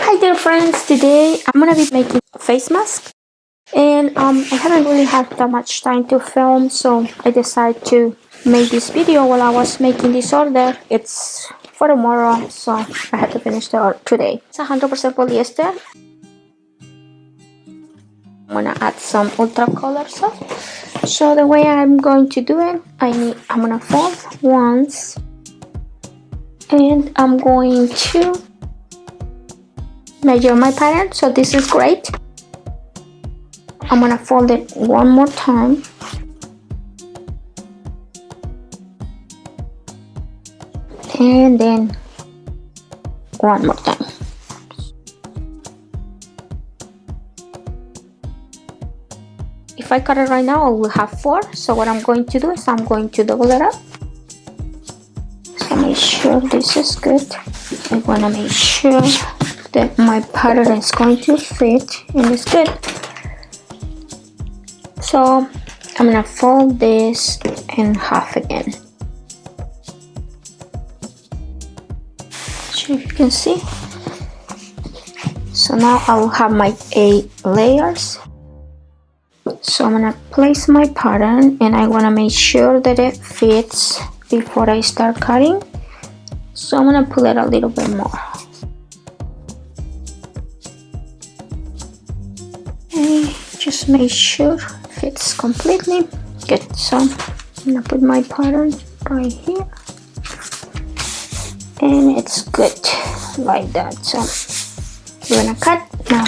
Hi there friends, today I'm gonna be making a face mask and I haven't really had that much time to film, so I decided to make this video while I was making this order. It's for tomorrow, so I had to finish the order today. It's 100% polyester. I'm gonna add some ultra color stuff. So the way I'm going to do it, I'm gonna fold once and I'm going to measure my pattern. So this is great. I'm gonna fold it one more time and then one more time. If I cut it right now, I will have 4. So what I'm going to do is I'm going to double it up. So make sure this is good. I want to make sure that my pattern is going to fit and it's good. So I'm gonna fold this in half again. So if you can see. So now I will have my 8 layers. So I'm gonna place my pattern and I wanna make sure that it fits before I start cutting. So I'm gonna pull it a little bit more. Okay, just make sure it fits completely. Good. So I'm gonna put my pattern right here. And it's good like that. So we're gonna cut now.